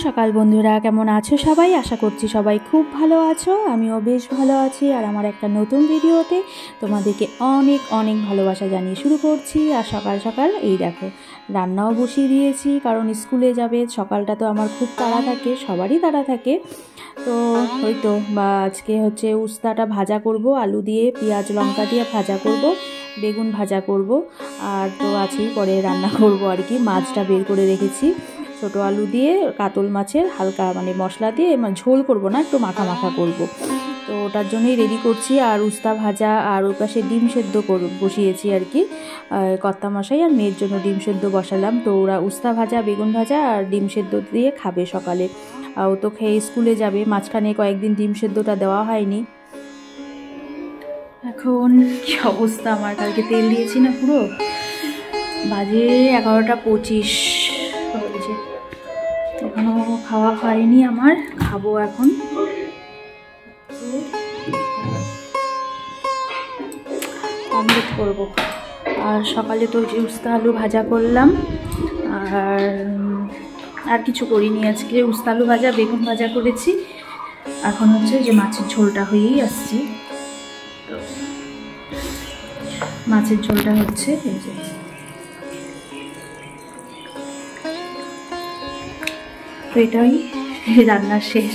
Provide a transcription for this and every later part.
সকাল বন্ধুরা, কেমন আছো সবাই? আশা করছি সবাই খুব ভালো আছো। আমিও বেশ ভালো আছি। আর আমার একটা নতুন ভিডিওতে তোমাদেরকে অনেক অনেক ভালোবাসা জানিয়ে শুরু করছি। আর সকাল সকাল এই দেখো রান্নাও বসিয়ে দিয়েছি, কারণ স্কুলে যাবে। সকালটা তো আমার খুব তাড়া থাকে, সবারই তাড়া থাকে। তো ওই তো আজকে হচ্ছে উস্তাটা ভাজা করব, আলু দিয়ে পেঁয়াজ লঙ্কা দিয়ে ভাজা করব, বেগুন ভাজা করব। আর তো আছেই, পরে রান্না করব আর কি। মাছটা বের করে রেখেছি, ছোটো আলু দিয়ে কাতল মাছের হালকা মশলা দিয়ে, ঝোল করব না, একটু মাখা মাখা করব। তো ওটার জন্যই রেডি করছি। আর উস্তা ভাজা, আর ওর পাশে ডিম সেদ্ধ বসিয়েছি আর কি। কর্তা মশাই আর মেয়ের জন্য ডিম সেদ্ধ বসালাম। তো ওরা উস্তা ভাজা, বেগুন ভাজা আর ডিম সেদ্ধ দিয়ে খাবে সকালে। ও তো খেয়ে স্কুলে যাবে। মাঝখানে কয়েকদিন ডিম সেদ্ধটা দেওয়া হয়নি। এখন কি অবস্থা আমার, কালকে তেল দিয়েছি না পুরো। বাজে 11টা 25 হয়েছে, এখনো খাওয়া হয়নি আমার, খাবো এখন। অমলেট করবো। আর সকালে তো যে উস্তা আলু ভাজা করলাম, আর কিছু করিনি আজকে। উস্তা আলু ভাজা, বেগুন ভাজা করেছি। এখন হচ্ছে যে মাছের ঝোলটা হয়েই আসছি। তো মাছের ঝোলটা হচ্ছে এই যে, তো এটাই রান্নার শেষ।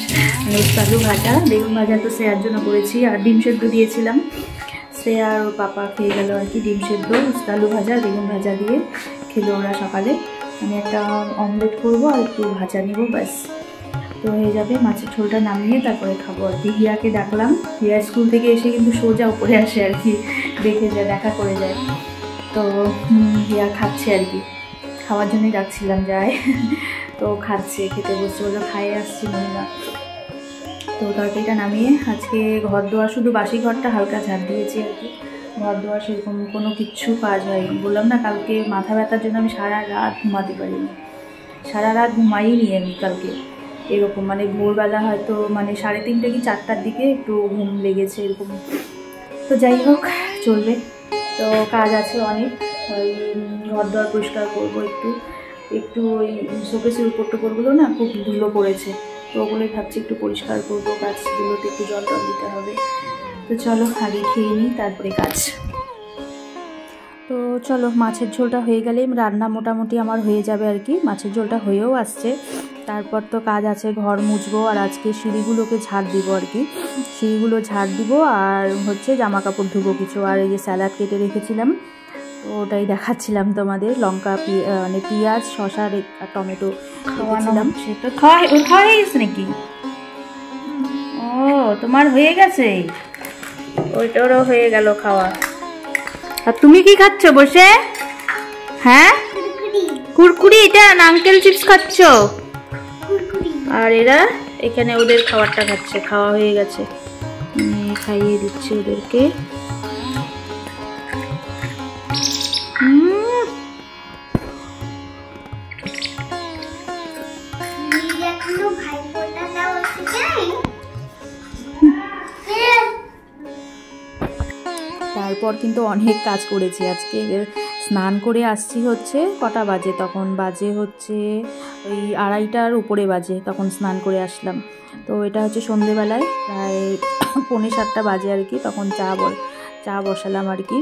উস্তা আলু ভাজা, বেগুন ভাজা তো শ্রেয়ার জন্য করেছি, আর ডিম সেদ্ধ দিয়েছিলাম। শ্রেয়া আর ওর পাপা খেয়ে গেল আর কি ডিম সেদ্ধ, উস্তা আলু ভাজা, বেগুন ভাজা দিয়ে খেলো ওরা সকালে। আমি একটা অমলেট করবো আর একটু ভাজা নিব, ব্যাস তো হয়ে যাবে। মাছের ঝোলটা নামিয়ে তারপরে খাবো আর কি। হিয়াকে ডাকলাম, হিয়া স্কুল থেকে এসে কিন্তু সোজা উপরে আসে আর কি, দেখে যায়, দেখা করে যায়। তো হিয়া খাচ্ছে আর কি, খাওয়ার জন্যই ডাকছিলাম, যায় তো খাচ্ছে, খেতে বসছে, বলে খাইয়ে আসছি মহিলা। তো তরকারিটা নামিয়ে আজকে ঘর দোয়া, শুধু বাসি ঘরটা হালকা ঝাড় দিয়েছি আর কি। ঘর দোয়া সেরকম কোনো কিচ্ছু কাজ হয়নি। বললাম না, কালকে মাথা ব্যথার জন্য আমি সারা রাত ঘুমাতে পারিনি, সারা রাত ঘুমাইনি আমি কালকে। এরকম ভোরবেলা হয়তো 3:30 কি 4টার দিকে একটু ঘুম লেগেছে এরকম। তো যাই হোক, চলবে। তো কাজ আছে অনেক, ওই ঘর দোয়ার পরিষ্কার করবো একটু ওই শোকেসের উপর টোপরগুলো না খুব ধুলো পড়েছে, তো ওগুলোই ভাবছি একটু পরিষ্কার করবো। গাছগুলোতে একটু জল টল দিতে হবে। তো চলো আগে খেয়ে নিই, তারপরে কাজ। তো চলো, মাছের ঝোলটা হয়ে গেলেই রান্না মোটামুটি আমার হয়ে যাবে আর কি। মাছের ঝোলটা হয়েও আসছে, তারপর তো কাজ আছে, ঘর মুছবো, আর আজকে সিঁড়িগুলোকে ঝাড় দিব আর কি। সিঁড়িগুলো ঝাড় দিব, আর হচ্ছে জামা কাপড় ধুবো কিছু। আর এই যে স্যালাড কেটে রেখেছিলাম, তো ওটাই দেখাচ্ছিলাম তোমাদের। লঙ্কা, পেঁয়াজ, শসা আর টমেটো খাওয়াছিলাম। সেটা খাওয়া হয়ে গেছে নাকি? ও, তোমার হয়ে গেছে, ওইটারও হয়ে গেল খাওয়া। আর তুমি কি খাচ্ছ বসে? হ্যাঁ, কুরকুরি। এটা আঙ্কেল চিপস খাচ্ছ? আর এরা এখানে ওদের খাবারটা খাচ্ছে, খাওয়া হয়ে গেছে, খাইয়ে দিচ্ছে ওদেরকে। তারপর কিন্তু অনেক কাজ করেছি আজকে। স্নান করে আসছি হচ্ছে কটা বাজে, তখন বাজে হচ্ছে ওই 2:30টার উপরে বাজে, তখন স্নান করে আসলাম। তো এটা হচ্ছে সন্ধেবেলায় প্রায় 6:45 বাজে আর কি, তখন চা বসালাম আর কি।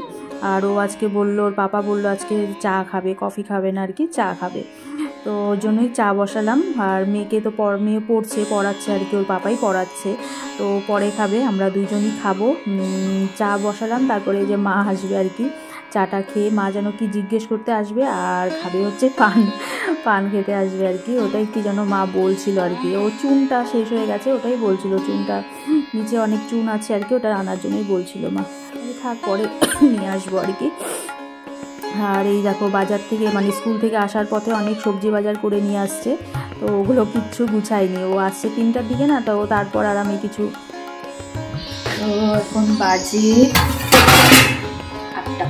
আর ও আজকে বললো, ওর পাপা বললো আজকে চা খাবে, কফি খাবে না আর কি, চা খাবে। তো ওর জন্যই চা বসালাম। আর মেয়েকে তো মেয়ে পড়াচ্ছে আর কি, ওর পাপাই পড়াচ্ছে, তো পরে খাবে, আমরা দুজনই খাবো। চা বসালাম, তারপরে যে মা আসবে আর কি, চাটা খেয়ে মা যেন কি জিজ্ঞেস করতে আসবে, আর খাবে হচ্ছে পান খেতে আসবে আর কি। ওটাই কি যেন মা বলছিল আর কি, ও চুনটা শেষ হয়ে গেছে, ওটাই বলছিল, চুনটা নিচে অনেক চুন আছে আর কি, ওটা আনার জন্যই বলছিল মা। থাক, পরে নিয়ে আসবো আর কি। আর এই দেখো, বাজার থেকে স্কুল থেকে আসার পথে অনেক সবজি বাজার করে নিয়ে আসছে, তো ওগুলো কিচ্ছু গুছায়নি। ও আসছে 3টার দিকে না, তো তারপর আর আমি কিছু। তো এখন বাজে 8টা,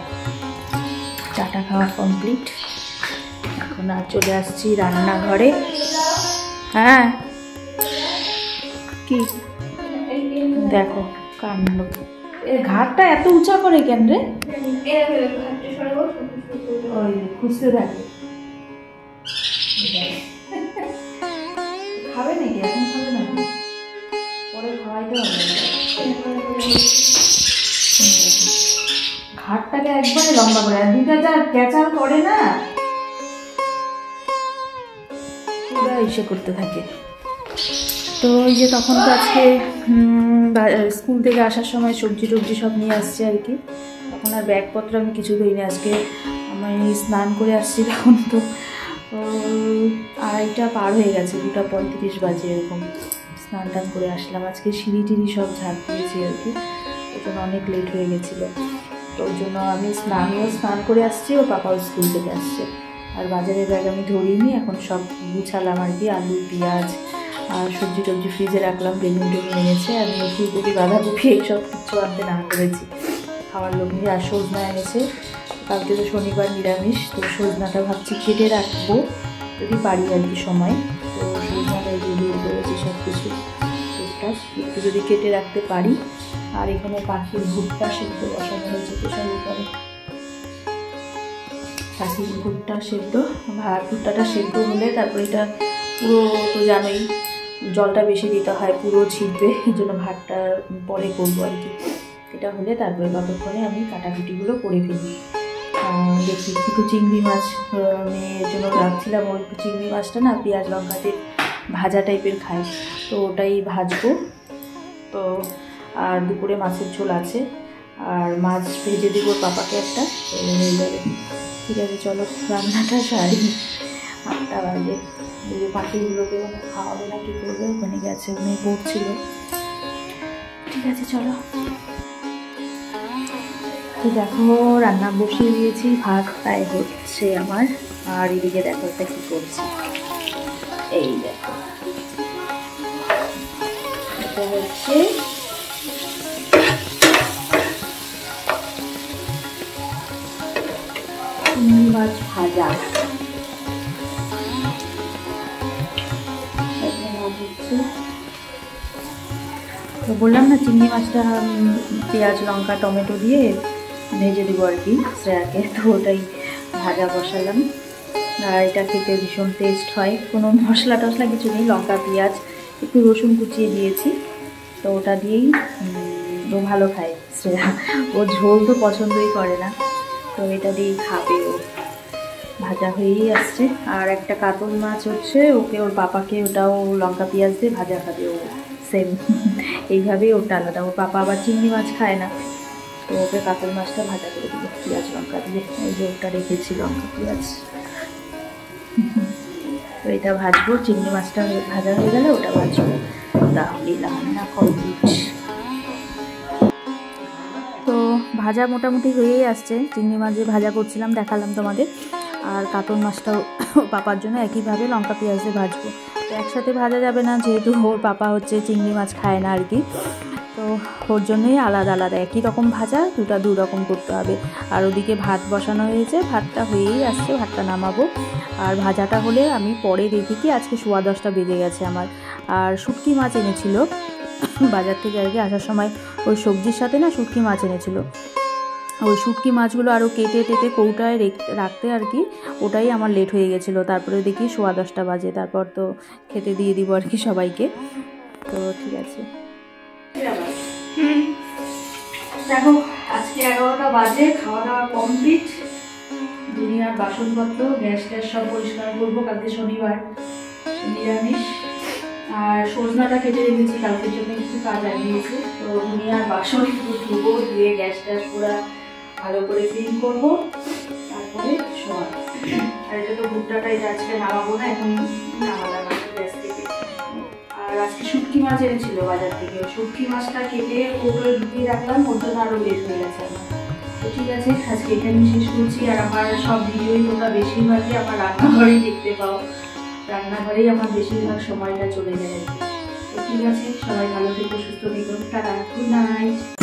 চাটা খাওয়া কমপ্লিট। এখন আর চলে আসছি রান্নাঘরে। হ্যাঁ, কি দেখো কাণ্ড, ঘাটটা এত উঁচা করে কেন রে? খুঁজতে থাকে, খাবে নাকি? এখন খাবে না, পরে খাওয়াইতে হবে। ঘাটটাকে একবারে লম্বা করে, আর দুটা যা ক্যাচাল করে না পুরো ইসে করতে থাকে। তো ওই যে তখন তো আজকে স্কুল থেকে আসার সময় সবজি টবজি সব নিয়ে আসছে আর কি। তখন আর ব্যাগপত্র আমি কিছু দিইনি, আজকে আমি স্নান করে আসছি তখন তো 2:30 পার হয়ে গেছে, 2:35 বাজে এরকম স্নান টান করে আসলাম। আজকে সিঁড়ি টিড়ি সব ঝাঁপ দিয়েছি আর কি, ওই জন্য অনেক লেট হয়ে গেছিলো। তো ওই জন্য আমিও স্নান করে আসছি, ও পাপাও স্কুল থেকে আসছে। আর বাজারের ব্যাগ আমি ধরিনি, এখন সব গুছালাম আর কি। আলু পেঁয়াজ আর সবজি টবজি ফ্রিজে রাখলাম, বেগুন টেগুন এনেছে। আমি ফুলকপি বাঁধাকপি এইসব কিছু আনতে না করেছি, খাওয়ার লোক নিয়ে। আর সজনা এনেছে, কালকে তো শনিবার নিরামিষ, তো সজনাটা ভাবছি কেটে রাখবো যদি পারি আর কি সময়। তো সজনাটা বের করেছি সব কিছু, একটু যদি কেটে রাখতে পারি। আর এখানে পাখির ভুট্টা সেদ্ধ বসানো হয়েছে প্রেশার কুকারে, পাখির ভুট্টা সেদ্ধ। ভুট্টাটা সেদ্ধ হলে তারপরে এটা পুরো তো জানোই জলটা বেশি দিতে হয়, পুরো ছিটবে, এই জন্য ভাতটা পরে করবো আর কি। এটা হলে তারপরে ততক্ষণে আমি কাটাকুটিগুলো করে ফেলি। দেখি একটু চিংড়ি মাছ মেয়ের জন্য রাখছিলাম, ওই চিংড়ি মাছটা না পেঁয়াজ লঙ্কাতে ভাজা টাইপের খাই, তো ওটাই ভাজবো। তো আর দুপুরে মাছের ঝোল আছে, আর মাছ ভেজে দিব পাপাকে একটা, হয়ে যাবে। ঠিক আছে চলো রান্নাটা সারি, 8টা বাজে। পাখিগুলোকে মানে খাওয়াবে না কি করবে, ওখানে গেছে, উনি পড়ছিল। ঠিক আছে চলো। তো দেখো রান্না বসিয়ে দিয়েছি, ভাত প্রায় হচ্ছে আমার। আর এদিকে দেখো এটা কি করছি, এই দেখো এটা হচ্ছে চিংড়ি মাছ ভাজা। তো বললাম না চিংড়ি মাছটা পেঁয়াজ লঙ্কা টমেটো দিয়ে ভেজে দেবো আর কি শ্রেয়াকে, তো ওটাই ভাজা বসালাম। আর এটা খেতে ভীষণ টেস্ট হয়, কোনো মশলা টশলা কিছু নেই, লঙ্কা পেঁয়াজ একটু রসুন কুচিয়ে দিয়েছি, তো ওটা দিয়েই ও ভালো খায় শ্রেয়া। ও ঝোল তো পছন্দই করে না, তো এটা দিয়েই খাবে ও। ভাজা হয়েই আসছে। আর একটা কাতল মাছ হচ্ছে, ওকে ওর পাপাকে ওটাও লঙ্কা পেঁয়াজ দিয়ে ভাজা খাবে ও, সেম এইভাবেই ওটা আলাদা। ওর পাপা আবার চিংড়ি মাছ খায় না, তো ওকে কাতল মাছটা ভাজা করে দিল পেঁয়াজ লঙ্কা দিয়ে। এই যে ওটা রেখেছি লঙ্কা পেঁয়াজ, তো এটা ভাজবো। চিংড়ি মাছটা ভাজা হয়ে গেলে ওটা ভাজবো, তাহলেই রান্না কমপ্লিট। তো ভাজা মোটামুটি হয়েই আসছে, চিংড়ি মাছ যে ভাজা করছিলাম দেখালাম তোমাদের। আর কাতল মাছটাও পাপার জন্য একইভাবে লঙ্কা পেঁয়াজ দিয়ে ভাজবো। তো একসাথে ভাজা যাবে না, যেহেতু ওর পাপা হচ্ছে চিংড়ি মাছ খায় না আর কি, তো ওর জন্যই আলাদা আলাদা একই রকম ভাজা দুটা দু রকম করতে হবে। আর ওদিকে ভাত বসানো হয়েছে, ভাতটা হয়েই আসছে, ভাতটা নামাবো। আর ভাজাটা হলে আমি পরে দেখি কি আজকে 10:15 বেজে গেছে আমার। আর শুটকি মাছ এনেছিল বাজার থেকে আর কি, আসার সময় ওই সবজির সাথে না শুটকি মাছ এনেছিল। ওই শুটকি মাছগুলো আরও কেটে টেটে কৌটায় রাখতে আর কি, ওটাই আমার লেট হয়ে গেছিলো। তারপরে দেখি 10:15 বাজে, তারপর তো খেতে দিয়ে দিব আর কি সবাইকে। তো ঠিক আছে দেখো আজকে 11টা বাজে, খাওয়া দাওয়া কমপ্লিট। দুনিয়ার বাসনপত্র গ্যাস ট্যাস সব পরিষ্কার করবো, কালকে শনিবার নিরামিষ। আর সজনাটা কেটে রেখেছি কালকের জন্য, কিছু কাজ লাগিয়েছে। তো দুনিয়ার বাসন একটু ধুবো, ধুয়ে গ্যাস ট্যাস পুরো ভালো করে ক্লিন করবো, তারপরে শোয়া। আর এটা তো ভুট্টাটা এটা আজকে নামাবো না, এখন নামালাম গ্যাস থেকে। আর আজকে শুটকি মাছ এনেছিল বাজার থেকে, শুটকি মাছটা কেটে ওগুলো ঢুকিয়ে রাখলাম, ওর জন্য আরও লেট হয়ে গেছে আমার। তো ঠিক আছে আজকে এখানে শেষ করছি। আর আমার সব ভিডিওই তোমরা বেশিরভাগই আমার রান্নাঘরেই দেখতে পাও, রান্নাঘরেই আমার বেশিরভাগ সময়টা চলে যায় আর কি। তো ঠিক আছে, সবাই ভালো থেকো, সুস্থ থেকো, টাটা, গুড নাইট।